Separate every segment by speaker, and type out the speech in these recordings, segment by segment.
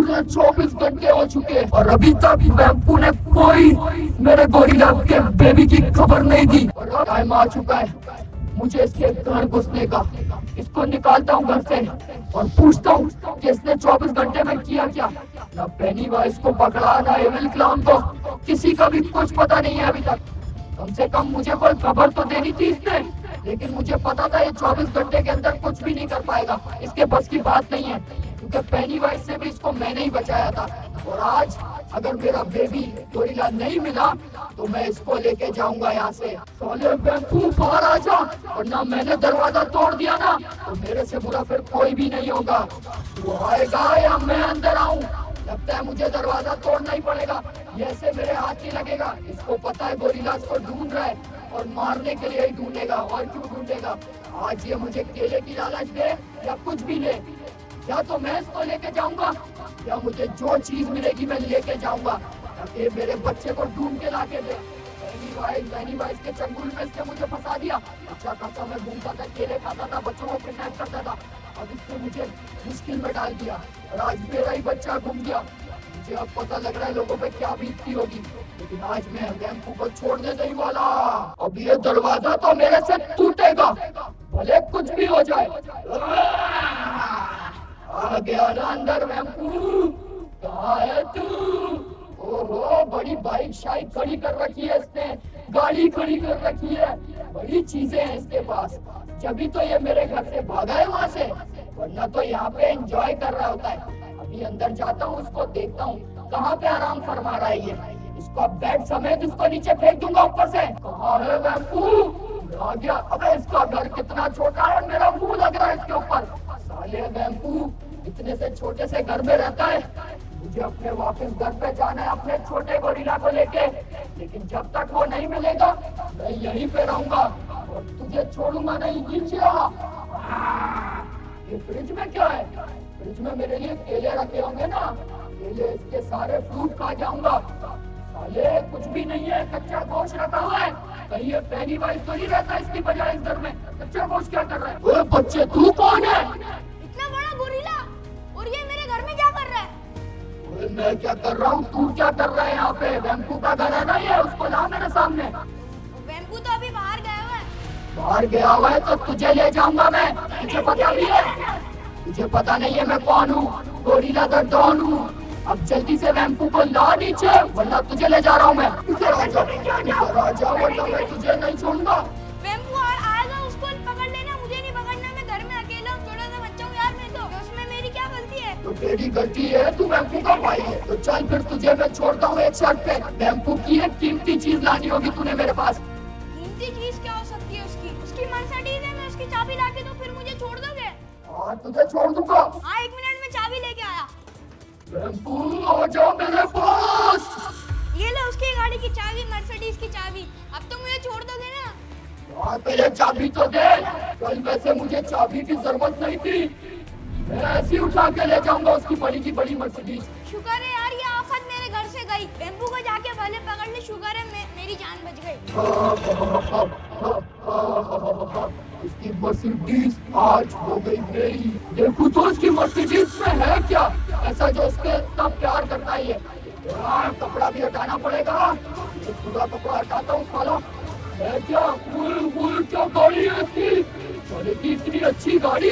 Speaker 1: पूरे 24 घंटे हो चुके और अभी तक बैम्पू ने कोई मेरे गोरिल्ला के बेबी की खबर नहीं दी। और टाइम आ चुका है मुझे इसके घर घुसने का। इसको निकालता हूँ घर से और पूछता हूँ कि इसने 24 घंटे में किया क्या। ना पेनीवाइज को पकड़ा, ना एविल क्लाउन को, किसी का भी कुछ पता नहीं है अभी तक। कम से कम मुझे कोई खबर तो देनी थी इसने, लेकिन मुझे पता था ये 24 घंटे के अंदर कुछ भी नहीं कर पाएगा। इसके बस की बात नहीं है, क्योंकि पेनीवाइज से भी इसको मैंने ही बचाया था। और आज अगर मेरा बेबी गोरिल्ला नहीं मिला तो मैं इसको लेके जाऊंगा यहाँ से। साले बैम्पू बाहर आ जा, वरना मैंने दरवाजा तोड़ दिया ना तो मेरे से बुरा फिर कोई भी नहीं होगा। वो आएगा या मैं अंदर आऊँ, लगता है मुझे दरवाजा तोड़ना ही पड़ेगा। ये ऐसे मेरे हाथ नहीं लगेगा। इसको पता है गोरिल्ला इसको ढूंढ रहा है और मारने के लिए ही ढूंढेगा, और क्यों ढूंढेगा। आज ये मुझे केले की लालच दे या कुछ भी ले, या तो मैं इसको लेके जाऊंगा या मुझे जो चीज मिलेगी मैं लेके जाऊंगा, ताकि मेरे बच्चे को ढूंढ के लाके दे। पेनीवाइज के चंगुल में इसने मुझे फंसा दिया। अच्छा खासा मैं घूमता था, केले खाता था, बच्चों को किडनैप करता था। अब इसने मुझे मुश्किल में डाल दिया और आज मेरा ही बच्चा घूम गया। मुझे अब पता लग रहा है लोगों पे क्या बीतती होगी, लेकिन आज मैं बैम्पू को छोड़ने नहीं वाला। अब ये दरवाजा तो मेरे से टूटेगा, भले कुछ भी हो जाए। आ गया ना अंदर बैम्पू, कहाँ है तू? ओहो, बड़ी बाइक शाइक खड़ी कर रखी है इसने, गाड़ी खड़ी कर रखी है, बड़ी चीजें हैं इसके पास। जब तो ये मेरे घर से भागा है वहाँ से, वरना तो यहाँ पे एंजॉय कर रहा होता है। अभी अंदर जाता हूँ, उसको देखता हूँ कहाँ पे आराम फरमा रहा है ये। इसको बेड समेत इसको नीचे फेंक दूंगा ऊपर से। कहाँ है बैम्पू? आ गया। अबे इसका घर कितना छोटा है, मेरा मुंह लग रहा है इसके ऊपर। साले बैम्पू इतने से छोटे से घर में रहता है। मुझे अपने वापस घर पे जाना है अपने छोटे गोरिल्ला को लेके, लेकिन जब तक वो नहीं मिलेगा मैं यहीं पे रहूंगा और तुझे छोड़ूंगा नहीं। नीचे आ। ये फ्रिज में क्या है? फ्रिज में मेरे लिए केले रखे होंगे ना, केले इसके सारे फ्रूट खा जाऊंगा। साले कुछ भी नहीं है, कच्चा गोश्त रखा हुआ है। कहीं ये पेनीवाइज तो नहीं रहता इसकी बजाय इस घर में? कच्चा गोश्त क्या कर रहा है? ओए बच्चे, तू कौन है?
Speaker 2: इतना बड़ा गोरिल्ला, और ये मेरे घर में क्या कर रहा है?
Speaker 1: मैं क्या कर रहा हूँ, तू क्या कर रहा है यहाँ पे? बैम्पू का घर है ना ये, उसको ला मेरे सामने।
Speaker 2: बैम्पू तो अभी बाहर गया हुआ है।
Speaker 1: बाहर गया हुआ है तो तुझे ले जाऊंगा मैं। तुझे पता भी है? तुझे पता नहीं है मैं कौन हूँ? गोरिल्ला द डॉन हूँ। अब जल्दी से बैम्पू को ला नीचे, वरना तुझे ले जा रहा हूँ मैं। राजा वरना मैं तुझे नहीं छोड़ूंगा।
Speaker 2: बैम्पू और आएगा, उसको पकड़ लेना, मुझे नहीं पकड़ना। मैं घर में अकेला हूँ, छोटा सा बच्चा हूँ यार। मैं तो उसमें मेरी क्या गलती है?
Speaker 1: तो तेरी गलती है, तू बैम्पू का भाई है। तो चल फिर तुझे मैं छोड़ता हूँ एक शर्त पे। बैम्पू की एक कीमती चीज लानी होगी तूने मेरे पास।
Speaker 2: कीमती चीज क्या हो सकती है उसकी? उसकी मर्सिडीज है, मैं उसकी चाबी लाके दूं, फिर मुझे छोड़ दोगे?
Speaker 1: हाँ तुझे छोड़ दूंगा।
Speaker 2: हाँ, 1 मिनट में चाबी लेके आया।
Speaker 1: बैम्पू आ जाओ मेरे पास।
Speaker 2: ये ले उसकी गाड़ी की चाबी, मर्सिडीज की चाबी। अब तो मुझे छोड़ दोगे ना?
Speaker 1: हाँ पहले चाबी तो दे। कल वैसे मुझे चाबी की जरूरत नहीं थी, मैं ऐसे ही उठा के ले जाऊंगा उसकी बड़ी की बड़ी मर्सिडीज।
Speaker 2: शुक्र है यार, ये आफत मेरे घर से गई। बैम्पू को जाके भले पकड़ ले, शुक्र है मेरी जान बच गई।
Speaker 1: उसकी मर्सिडीज आज हो गई मेरी। देखो तो उसकी मर्सिडीज में है क्या ऐसा जो उसके इतना प्यार करता है ये। कपड़ा भी हटाना पड़ेगा, पूरा कपड़ा हटाता हूँ साला। है क्या क्या गाड़ी है इसकी? चले की इतनी अच्छी गाड़ी,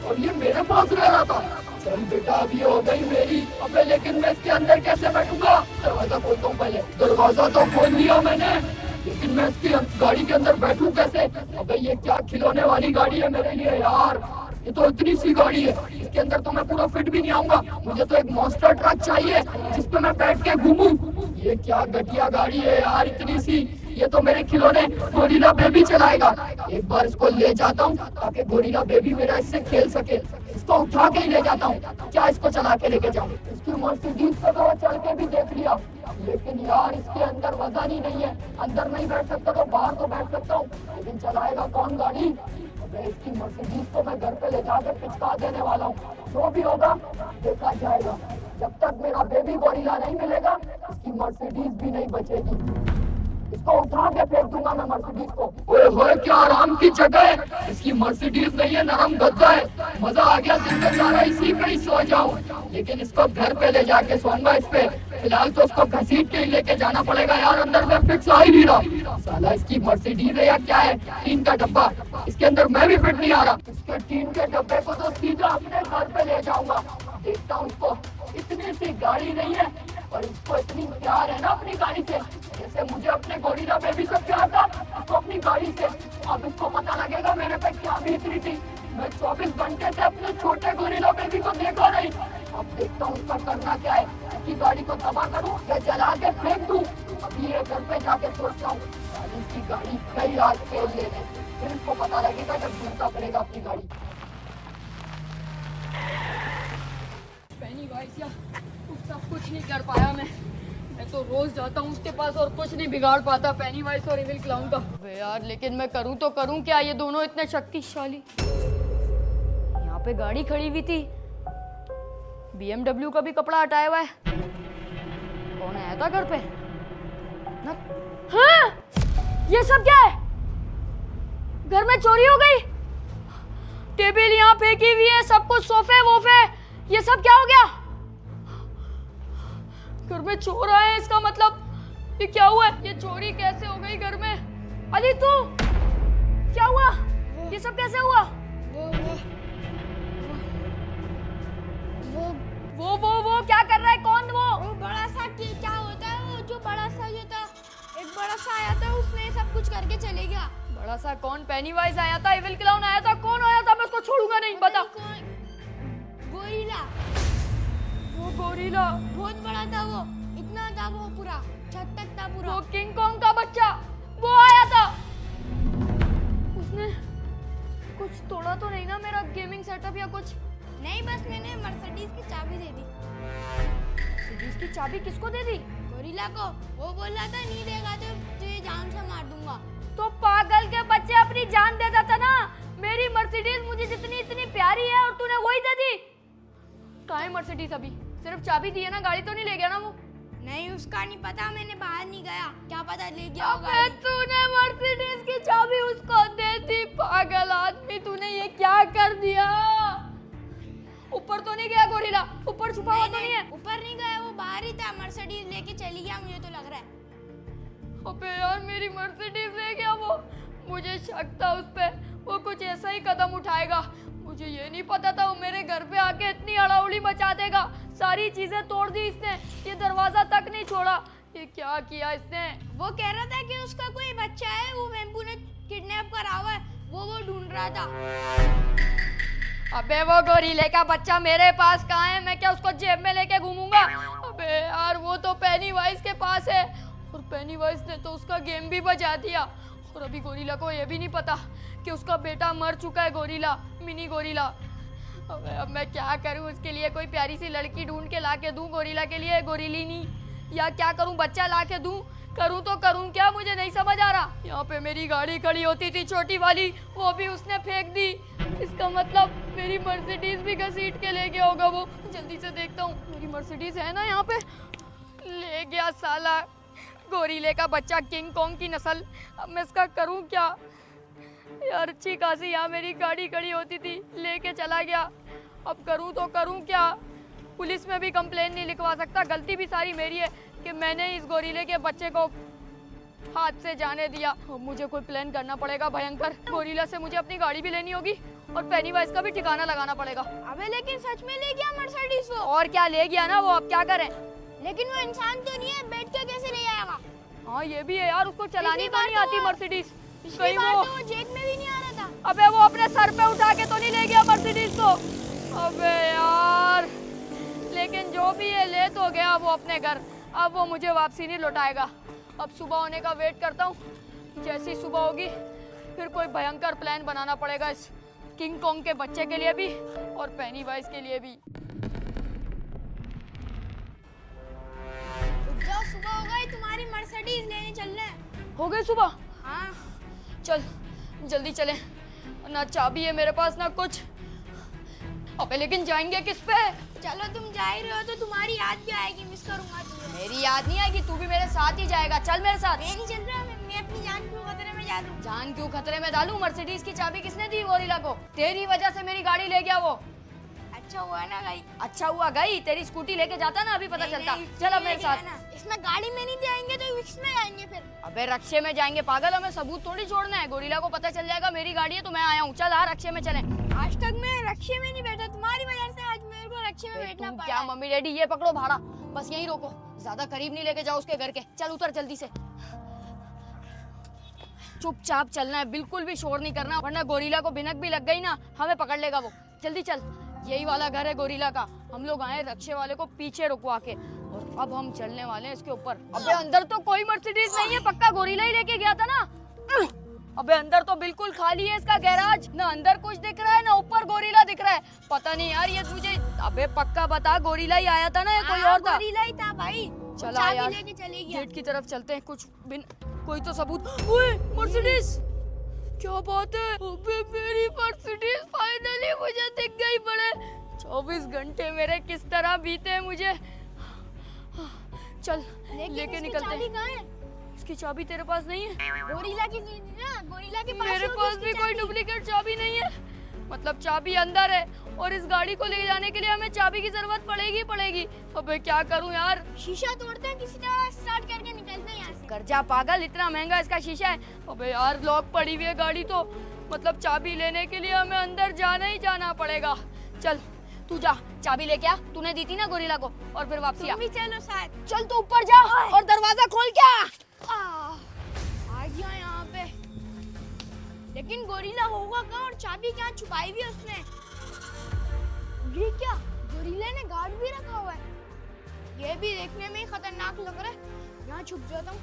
Speaker 1: और ये मेरे पास रह रहा था। चल बेटा अभी हो गई मेरी। अबे लेकिन मैं इसके अंदर कैसे बैठूंगा? दरवाजा खोलता हूँ पहले। दरवाजा तो खोल लिया मैंने, लेकिन मैं इसकी गाड़ी के अंदर बैठूं कैसे? अबे ये क्या खिलौने वाली गाड़ी है मेरे लिए यार। ये तो इतनी सी गाड़ी है, इसके अंदर तो मैं पूरा फिट भी नहीं आऊंगा। मुझे तो एक मॉन्स्टर ट्रक चाहिए जिसपे मैं बैठ के घूमूं। ये क्या घटिया गाड़ी है यार, इतनी सी। ये तो मेरे खिलौने गोरिल्ला बेबी चलाएगा। एक बार इसको ले जाता हूँ ताकि गोरिल्ला बेबी मेरा इससे खेल सके। इसको उठा के ही ले जाता हूँ, क्या इसको चला के लेके जाऊँ? इसकी मर्सिडीज पे तो चल के भी देख लिया, लेकिन यार इसके अंदर वजन ही नहीं है। अंदर नहीं बैठ सकता तो बाहर तो बैठ सकता हूँ, लेकिन चलाएगा कौन गाड़ी? इसकी मर्सिडीज को मैं घर पे ले जाकर पिचका देने वाला हूँ। जो भी होगा देखा जाएगा। जब तक मेरा बेबी गोरिल्ला नहीं मिलेगा इसकी मर्सिडीज भी नहीं बचेगी। इसको उठा के फेंक दूंगा मैं मर्सिडीज को। ओए होए क्या आराम की जगह है, इसकी मर्सिडीज नहीं है, नरम गद्दा है। मजा आ गया, दिन में सारा इसी पे ही सो जाऊं, लेकिन इसको घर पे ले जाके सोऊंगा इस पे। फिलहाल तो उसको घसीट के ही लेके जाना पड़ेगा यार, अंदर में फिक्स आ ही नहीं रहा। साला इसकी मर्सिडीज है या क्या है, टीन का डब्बा, इसके अंदर मैं भी फिट नहीं आ रहा। इसके टीन के डब्बे को तो सीधा अपने घर पे ले जाऊंगा। देखता हूँ इसको, इतनी सी गाड़ी नहीं है और इसको इतनी प्यार है ना अपनी गाड़ी से, जैसे मुझे अपने गोरिल्ला बेबी से प्यार था इसको अपनी गाड़ी से। अब इसको पता लगेगा मेरे पे क्या बीत रही थी। मैं 24 घंटे से अपने छोटे गोरिल्ला बेबी को देखा नहीं। अब देखता हूँ इसका करना क्या है, इसकी गाड़ी को तबाह करूँ या जला के फेंक दूँ। अभी ये घर पे जाके सोचता हूँ, इसकी गाड़ी कई रात फेल ले ले, फिर इसको पता लगेगा जब ढूंढता पड़ेगा अपनी गाड़ी।
Speaker 3: पेनीवाइज या उसका कुछ नहीं कर पाया मैं तो रोज जाता हूँ उसके पास और कुछ नहीं बिगाड़ पाता पेनीवाइज और इविल क्लाउन का। अबे यार लेकिन मैं करूँ तो करूँ क्या, ये दोनों इतने शक्तिशाली। यहाँ पे गाड़ी खड़ी हुई थी, BMW का भी कपड़ा हटाया हुआ है। कौन आया था घर पे ना? हाँ? ये सब क्या है, घर में चोरी हो गई, टेबल यहाँ फेंकी हुई है, सब कुछ सोफे वोफे, ये सब क्या हो गया? घर में चोर आए, इसका मतलब ये क्या हुआ है? ये चोरी कैसे हो गई घर में? अली तू क्या हुआ? ये सब कैसे हुआ? वो क्या कर रहा है? कौन वो
Speaker 2: बड़ा सा क्या होता है वो, जो बड़ा सा ये था, एक बड़ा सा आया था, उसने सब कुछ करके चले गया।
Speaker 3: बड़ा सा कौन? पेनीवाइज आया था, इविल क्लाउन आया था, कौन आया था? मैं उसको छोड़ूंगा नहीं, बता।
Speaker 2: गोरिल्ला।
Speaker 3: वो गोरिल्ला
Speaker 2: बहुत बड़ा था वो, इतना था वो, पूरा छत तक था पूरा।
Speaker 3: वो किंग कॉन्ग का बच्चा वो आया था, उसने कुछ तोड़ा तो नहीं ना मेरा गेमिंग सेटअप या कुछ?
Speaker 2: नहीं, बस मैंने मर्सिडीज की चाबी दे दी।
Speaker 3: मर्सिडीज की चाबी किसको दे दी?
Speaker 2: गोरिल्ला को। वो बोल रहा था नहीं देगा तो तुझे जान से मार दूंगा।
Speaker 3: तो पागल के बच्चे अपनी जान दे देता ना। मेरी मर्सिडीज मुझे जितनी इतनी प्यारी है और तूने वही दे दी। कहाँ है मर्सिडीज? अभी सिर्फ चाबी दी है ना, गाड़ी तो नहीं ले गया ना वो?
Speaker 2: नहीं, उसका नहीं पता, मैंने बाहर नहीं गया, क्या पता ले गया होगा।
Speaker 3: अबे तूने मर्सिडीज की चाबी उसको दे दी, पागल आदमी, तूने ये क्या कर दिया? ऊपर तो नहीं गया गोरिल्ला? ऊपर छुपा हुआ तो नहीं है?
Speaker 2: ऊपर नहीं गया, वो बाहर ही था, मर्सिडीज लेके चली गया, मुझे तो लग रहा है।
Speaker 3: अबे यार मेरी मर्सिडीज ले गया वो, मुझे शक था उस पे, वो कुछ ऐसा ही कदम उठाएगा। मुझे ये नहीं पता था वो मेरे घर पे आके इतनी अड़ाउड़ी मचा देगा। सारी चीजें तोड़ दी इसने, ये दरवाजा तक नहीं छोड़ा। ये क्या किया इसने?
Speaker 2: वो कह रहा था कि उसका कोई बच्चा है, वो वेम्पू ने किडनैप करा हुआ है, वो ढूंढ रहा था।
Speaker 3: अबे वो गोरिल्ले का बच्चा मेरे पास कहाँ है? मैं क्या उसको जेब में लेके घूमूंगा? अबे यार वो तो पेनीवाइज के पास है और पेनीवाइज ने तो उसका गेम भी बजा दिया। और अभी गोरिल्ला को ये भी नहीं पता कि उसका बेटा मर चुका है, गोरिल्ला, मिनी गोरिल्ला। अबे अब मैं क्या करूं? उसके लिए कोई प्यारी सी लड़की ढूंढ के ला के दूं गोरिल्ला के लिए, गोरिल्लिनी, या क्या करूं? बच्चा ला के दूं? करूं तो करूं क्या, मुझे नहीं समझ आ रहा। यहाँ पे मेरी गाड़ी खड़ी होती थी छोटी वाली, वो भी उसने फेंक दी। इसका मतलब मेरी मर्सिडीज भी घसीट के ले गया होगा वो। जल्दी से देखता हूँ, मेरी मर्सिडीज है ना यहाँ पे? ले गया साला गोरिल्ले का बच्चा, किंग कॉन्ग की नस्ल। अब मैं इसका करूँ क्या यार? अच्छी खासी यहाँ मेरी गाड़ी खड़ी होती थी, लेके चला गया। अब करूँ तो करूँ क्या? पुलिस में भी कंप्लेन नहीं लिखवा सकता, गलती भी सारी मेरी है कि मैंने इस गोरिल्ले के बच्चे को हाथ से जाने दिया। अब मुझे कोई प्लान करना पड़ेगा भयंकर। गोरिल्ला से मुझे अपनी गाड़ी भी लेनी होगी और पेनीवाइज का भी ठिकाना लगाना पड़ेगा।
Speaker 2: अबे लेकिन सच में ले गया मर्सिडीज वो?
Speaker 3: और क्या ले गया ना वो, अब क्या करें?
Speaker 2: लेकिन वो इंसान तो नहीं है, बैठ के कैसे ले आएगा?
Speaker 3: हाँ ये भी है यार, उसको चलानी तो नहीं आती मर्सिडीज।
Speaker 2: पिछली बार तो वो जेब में भी नहीं आ रहा था।
Speaker 3: अबे वो अपने सर पे उठा के तो नहीं ले गया मर्सिडीज को? अबे यार, लेकिन जो भी है ले तो गया वो अपने घर, अब वो मुझे वापसी नहीं लौटाएगा। अब सुबह होने का वेट करता हूँ, जैसी सुबह होगी फिर कोई भयंकर प्लान बनाना पड़ेगा इस किंग कॉन्ग के बच्चे के लिए भी और पेनीवाइज के लिए भी।
Speaker 2: जाओ, सुबह हो गई, तुम्हारी मर्सिडीज लेने चलना है।
Speaker 3: हो गई सुबह?
Speaker 2: हाँ
Speaker 3: चल जल्दी चलें, ना चाबी है मेरे पास ना कुछ। अबे लेकिन जाएंगे किस पे?
Speaker 2: चलो तुम जा ही रहे हो तो तुम्हारी याद भी आएगी, मिस करूंगा तुम्हें।
Speaker 3: मेरी याद नहीं आएगी, तू भी मेरे साथ ही जाएगा। चल मेरे साथ।
Speaker 2: मैं नहीं चल रहा, मैं अपनी जान क्यों खतरे में डालूं?
Speaker 3: जान क्यों खतरे में डालूं? मर्सिडीज की चाबी किसने दी गोरिल्ला को? तेरी वजह से मेरी गाड़ी ले गया वो।
Speaker 2: अच्छा हुआ ना गई।
Speaker 3: अच्छा हुआ गई, तेरी स्कूटी लेके जाता ना अभी पता
Speaker 2: नहीं,
Speaker 3: चलता।
Speaker 2: नहीं,
Speaker 3: चल अब
Speaker 2: इसमें
Speaker 3: मेरे
Speaker 2: क्या है
Speaker 3: साथ।
Speaker 2: ना, इसमें गाड़ी में नहीं जाएंगे तो इसमें जाएंगे फिर।
Speaker 3: अबे रक्षे में जाएंगे पागल, हमें सबूत थोड़ी छोड़ना है। गोरिल्ला को पता चल जाएगा मेरी गाड़ी है तो मैं आया हूँ। चल आ रक्षे में चले।
Speaker 2: आज तक मैं रक्षे में नहीं बैठा, तुम्हारी वजह से आज मेरे को रक्षे में बैठना पड़ा।
Speaker 3: क्या मम्मी डैडी, ये पकड़ो भाड़ा, बस यहीं रोको, ज्यादा करीब नहीं लेके जाओ उसके घर के। चल उतर जल्दी से, चुपचाप चलना है, बिल्कुल भी शोर नहीं करना, वरना गोरिल्ला को भिनक भी लग गई ना हमें पकड़ लेगा वो। जल्दी चल, यही वाला घर है गोरिल्ला का। हम लोग आए रक्षे वाले को पीछे रुकवा के और अब हम चलने वाले हैं इसके ऊपर। अबे अंदर तो कोई मर्सिडीज नहीं है, पक्का गोरिल्ला ही लेके गया था ना। अबे अंदर तो बिल्कुल खाली है इसका गैराज, ना अंदर कुछ दिख रहा है ना ऊपर गोरिल्ला दिख रहा है। पता नहीं यार ये तुझे, अबे पक्का बता गोरिल्ला ही आया था ना या कोई और था?
Speaker 2: गोरिल्ला ही था भाई।
Speaker 3: चला
Speaker 2: चाबी
Speaker 3: यार,
Speaker 2: लेके चले गया।
Speaker 3: गेट की तरफ चलते हैं, कुछ बिन कोई तो सबूत। ओए मर्सिडीज, क्या बात है? अबे मेरी मर्सिडीज फाइनली मुझे दिख गई। बड़े 24 घंटे मेरे किस तरह बीते मुझे। चल लेके
Speaker 2: इसकी
Speaker 3: निकलते
Speaker 2: चाबी
Speaker 3: हैं।
Speaker 2: कहाँ है?
Speaker 3: इसकी चाबी तेरे पास नहीं है?
Speaker 2: गोरिल्ला की ना, गोरिल्ला के पास
Speaker 3: मेरे
Speaker 2: होगी
Speaker 3: पास
Speaker 2: इसकी
Speaker 3: भी कोई
Speaker 2: चाबी।
Speaker 3: डुप्लीकेट चाबी नहीं है। मतलब चाबी अंदर है और इस गाड़ी को ले जाने के लिए हमें चाबी की जरूरत पड़ेगी। अबे क्या करूं यार?
Speaker 2: शीशा तोड़ते हैं, किसी तरह स्टार्ट करके निकलते हैं यहाँ से।
Speaker 3: कर जा पागल, इतना महंगा इसका शीशा है। अबे यार लॉक पड़ी हुई है गाड़ी तो, मतलब चाबी लेने के लिए हमें अंदर जाना ही जाना पड़ेगा। चल तू जा, चाबी लेके आ, तूने दी थी ना गोरिल्ला को, और फिर वापसी आ।
Speaker 2: तुम भी चलो साथ।
Speaker 3: चल तू ऊपर जा और दरवाजा खोल के आ।
Speaker 2: आ गया यहाँ पे, लेकिन गोरिल्ला होगा कहाँ और चाबी क्या छुपाई हुई है उसने? ये क्या, गोरिल्ला ने गार्ड भी रखा हुआ है? ये भी देखने में ही खतरनाक लग रहा है। यहाँ छुप जाता हूँ।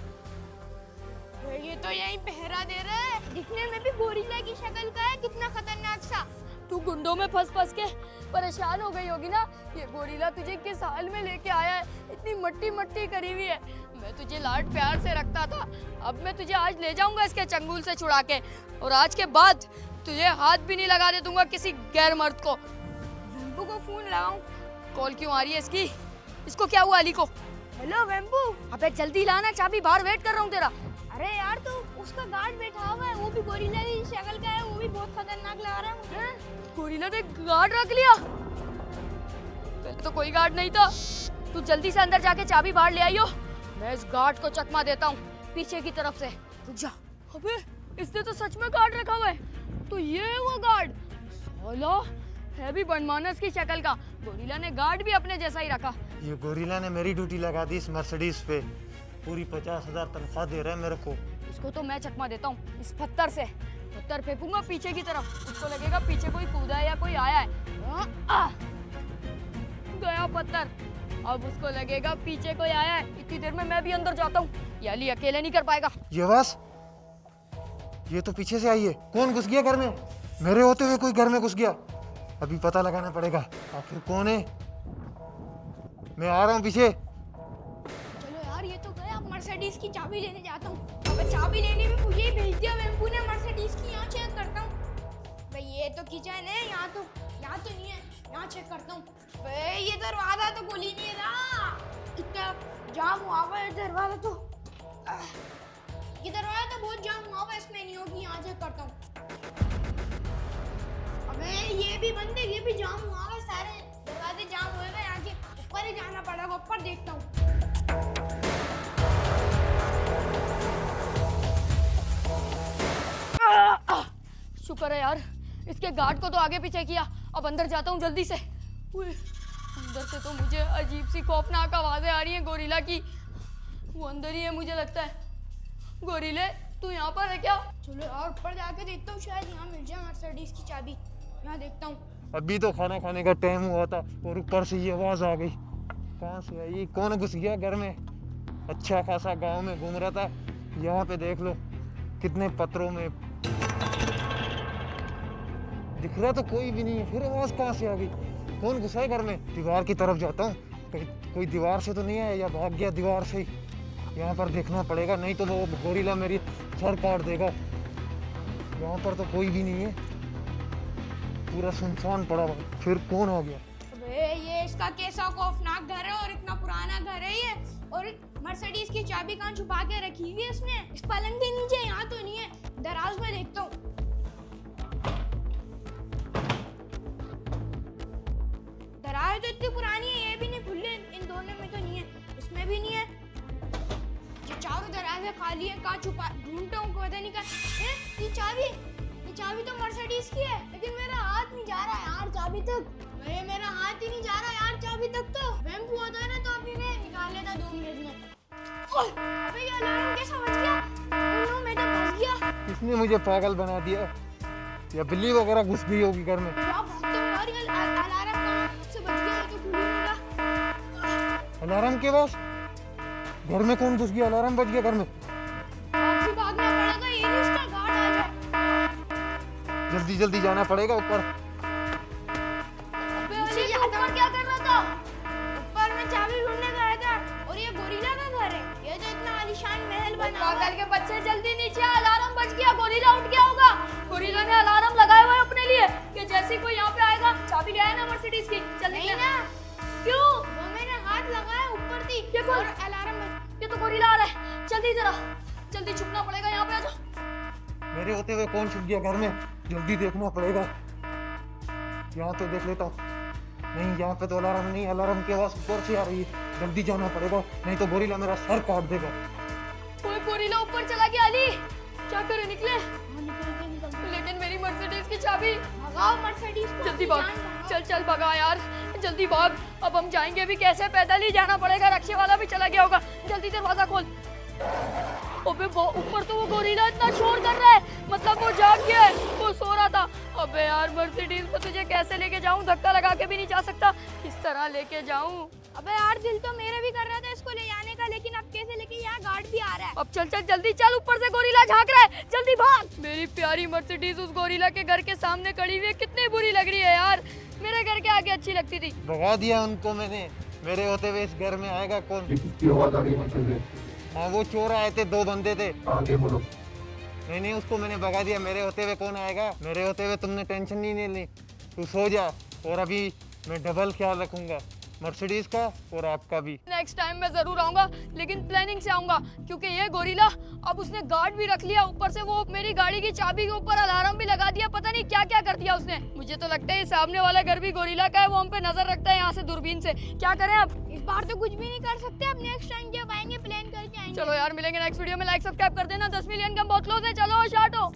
Speaker 2: ये तो यहीं पहरा दे रहा है, दिखने में भी गोरिल्ला की शक्ल का है, कितना खतरनाक सा।
Speaker 3: तू गुंडों में फंस के परेशान हो गई होगी ना। ये गोरिल्ला तुझे किस हाल में लेके आया है, इतनी मट्टी करी हुई है। मैं तुझे लाड प्यार से रखता था, अब मैं तुझे आज ले जाऊंगा इसके चंगुल से छुड़ा के, और आज के बाद तुझे हाथ भी नहीं लगाने दूंगा किसी गैर मर्द को।
Speaker 2: वेम्पू को फोन लगाऊं?
Speaker 3: कॉल क्यों आ रही है इसकी? इसको क्या हुआ अली को?
Speaker 2: हेलो वेम्पू।
Speaker 3: अबे जल्दी लाना चाबी, बाहर वेट कर रहा हूँ तेरा।
Speaker 2: अरे यार तो उसका गार्ड बैठा हुआ है, वो भी गोरिल्ला की शक्ल का है, वो भी बहुत खतरनाक लग रहा है मुझे।
Speaker 3: गोरिल्ला ने गार्ड रख लिया? पहले तो कोई गार्ड नहीं था। तू जल्दी से अंदर जाके चाबी बाहर ले आइयो, मैं इस गार्ड को चकमा देता हूँ पीछे की तरफ से। रुक जा। अबे इसने तो सच में गार्ड रखा हुआ है। तो ये है वो गार्ड, साला है भी बनमानस की शक्ल का। गोरिल्ला ने गार्ड भी अपने जैसा ही रखा।
Speaker 4: ये गोरिल्ला ने मेरी ड्यूटी लगा दी इस मर्सिडीज पे, पूरी 50,000 तनख्वाह दे रहा है मेरे को।
Speaker 3: इसको तो मैं चकमा देता हूँ इस पत्थर से। पत्थर फेंकूंगा पीछे की तरफ, उसको लगेगा पीछे कोई कूदा है या कोई आया है। गया पत्थर, अब उसको लगेगा पीछे कोई आया है। इतनी देर में मैं भी अंदर जाता हूँ, ये अली अकेले नहीं कर पाएगा।
Speaker 4: ये बस, ये तो पीछे से आई है। कौन घुस गया घर में? मेरे होते हुए कोई घर में घुस गया। अभी पता लगाना पड़ेगा आखिर कौन है। मैं आ रहा हूँ पीछे।
Speaker 2: चलो यार ये तो गया, अब मर्सिडीज की चाबी लेने जाता हूँ। अब चाबी लेने में मुझे ही भेज दिया वेम्पू ने मर्सिडीज की। यहाँ चेक करता हूँ भाई, ये तो किचन है, यहाँ तो नहीं है, यहाँ चेक करता हूँ भाई। ये दरवाजा तो खुल ही नहीं रहा, इतना जाम हुआ हुआ है दरवाजा तो। ये दरवाजा तो बहुत जाम हुआ हुआ है, इसमें नहीं होगी। यहाँ चेक करता हूँ। अबे ये भी बंद है, ये भी जाम हुआ हुआ है, सारे दरवाजे जाम हुए हैं। यहाँ के ऊपर ही जाना पड़ेगा, ऊपर देखता हूँ।
Speaker 3: शुक्र है यार, इसके गार्ड को तो आगे पीछे किया। अब अंदर जाता हूँ जल्दी से। उए, अंदर से तो मुझे अजीब सी खौफनाक आवाजें आ रही हैं गोरिल्ला की। वो अंदर ही है मुझे लगता है। गोरिल्ले तू यहाँ पर है क्या?
Speaker 2: चलो यार ऊपर जाके देखता हूँ, शायद यहाँ मिल जाए मर्सिडीज की चाबी। यहाँ देखता हूँ।
Speaker 4: अभी तो खाना खाने का टाइम हुआ था और ऊपर से ये आवाज आ गई। कहाँ से आई? कौन घुस गया घर में? अच्छा खासा गांव में घूम रहा था, यहाँ पे देख लो कितने पत्थरों में दिख रहा तो कोई भी नहीं है। फिर आवाज कहाँ से आ गई? कौन घुसा है घर में? दीवार की तरफ जाता हूँ, कहीं कोई दीवार से तो नहीं आया या भाग गया दीवार से ही। यहाँ पर देखना पड़ेगा, नहीं तो वो गोरिल्ला मेरी सर काट देगा। यहाँ पर तो कोई भी नहीं है, पूरा सुनसान पड़ा हुआ। फिर कौन आ गया?
Speaker 2: अबे ये इसका कैसा खौफनाक घर है और इतना पुराना घर है ये, और मर्सिडीज की चाबी कहाँ छुपा के रखी हुई है इसने? इस पलंग के नीचे, यहाँ तो नहीं है, दराज में देखता हूँ। दराज तो इतनी पुरानी है, ये भी नहीं खुले, इन दोनों में तो नहीं है, इसमें भी नहीं है। ये चारों दरवाजे खाली है, कहाँ छुपा ढूंढता हूँ, पता नहीं कहाँ। ये चाबी तो मर्सिडीज की है, लेकिन मेरा हाथ नहीं जा रहा यार चाबी तक। मेरा हाथ ही नहीं जा रहा यार चाबी तक। तो वेम्पू होता है ना तो अभी मैं निकाल लेता 2 मिनट में। अबे ये अलार्म कैसा बज गया? ओह नो, मैं तो फंस गया।
Speaker 4: इसने मुझे पागल बना दिया, या बिल्ली वगैरह घुस गई होगी घर में।
Speaker 2: क्या भागते हो यार, ये अलार्म कहाँ से बज गया? ये तो खुल ही नहीं रहा।
Speaker 4: अलार्म के पास घर में कौन घुस गया? अलार्म बज गया घर में।
Speaker 2: भागना पड़ेगा, ये नहीं इसका गार्ड आ जाए।
Speaker 4: जल्दी जल्दी जाना पड़ेगा ऊपर।
Speaker 2: ऊपर क्या कर रहा था? ऊपर मैं चाबी ढूंढने गया था, और ये गोरिल्ला का घर है। ये तो इतना आलीशान महल बना हुआ है।
Speaker 3: पागल के बच्चे जल्दी नीचे आ, अलार्म बज गया, गोरिल्ला उठ गया होगा। गोरिल्ला ने अलार्म लगाया हुआ है अपने लिए कि जैसे कोई यहाँ पे आएगा, चाबी ले आया ना मर्सिडीज की, चल
Speaker 2: नहीं
Speaker 3: निकले।
Speaker 2: ना,
Speaker 3: क्यों?
Speaker 2: वो मैंने हाथ लगाया ऊपर थी,
Speaker 3: ये कौन?
Speaker 2: और अलार्म बज।
Speaker 3: ये तो गोरिल्ला आ रहा है, जल्दी जरा, जल्दी छुपना पड़ेगा, यहाँ पे आ जाओ।
Speaker 4: मेरे होते हुए कौन छुप गया घर में? जल्दी देखना पड़ेगा। यहाँ तो देख लेता हूँ। नहीं, यहाँ पे तो अलार्म नहीं, अलार्म की आवाज ऊपर से आ रही है। जल्दी जाना पड़ेगा, नहीं तो गोरिल्ला मेरा सर काट देगा।
Speaker 3: कोई गोरिल्ला ऊपर चला गया। अली क्या करे, निकले? लेकिन मेरी मर्सिडीज की चाबी।
Speaker 2: भगाओ मर्सिडीज को,
Speaker 3: जल्दी
Speaker 2: अपनी
Speaker 3: भाग,
Speaker 2: जान भगाओ।
Speaker 3: चल चल भगा यार, जल्दी भाग। अब हम जाएंगे भी कैसे? पैदल ही जाना पड़ेगा, रक्शे वाला भी चला गया होगा। जल्दी दरवाजा खोल। अबे ऊपर तो वो गोरिल्ला इतना शोर कर रहा है, मतलब वो जाग गया है, वो सो रहा था। अबे यार मर्सिडीज को तुझे कैसे लेके जाऊं? धक्का लगा के भी नहीं जा सकता, किस तरह लेके जाऊं?
Speaker 2: अबे यार दिल तो मेरा भी कर रहा था इसको ले जाने का, लेकिन अब कैसे लेके? यहाँ गार्ड भी आ रहा है।
Speaker 3: अब चल चल जल्दी चल, ऊपर से गोरिल्ला झांक रहा है, जल्दी भाग। मेरी प्यारी मर्सिडीज उस गोरिल्ला के घर के सामने खड़ी हुई है, कितनी बुरी लग रही है यार। मेरे घर के आगे अच्छी लगती थी।
Speaker 4: भगा दिया उनको मैंने। मेरे होते हुए इस घर में आएगा कौन?
Speaker 1: किसकी आवाज आ रही है?
Speaker 4: हाँ, वो चोर आए थे, 2 बंदे थे।
Speaker 1: आगे बोलो।
Speaker 4: नहीं, उसको मैंने भगा दिया। मेरे होते हुए कौन आएगा? मेरे होते हुए तुमने टेंशन नहीं ली। तू सो जा, और अभी मैं डबल ख्याल रखूंगा, मर्सिडीज का और आपका भी।
Speaker 3: नेक्स्ट टाइम मैं जरूर आऊंगा, लेकिन प्लानिंग से आऊंगा, क्योंकि ये गोरिल्ला अब उसने गार्ड भी रख लिया, ऊपर से वो मेरी गाड़ी की चाबी के ऊपर अलार्म भी लगा दिया। पता नहीं क्या क्या कर दिया उसने। मुझे तो लगता है ये सामने वाला घर भी गोरिल्ला का है, वो हम पे नजर रखता है यहाँ से दूरबीन से। क्या करें अब?
Speaker 2: इस बार तो कुछ भी नहीं कर सकते, अब नेक्स्ट टाइम जब आएंगे प्लान करके आएंगे।
Speaker 3: चलो यार, मिलेंगे नेक्स्ट वीडियो में। लाइक सब्सक्राइब कर देना, 10 मिलियन का बहुत क्लोज है। चलो शाटो।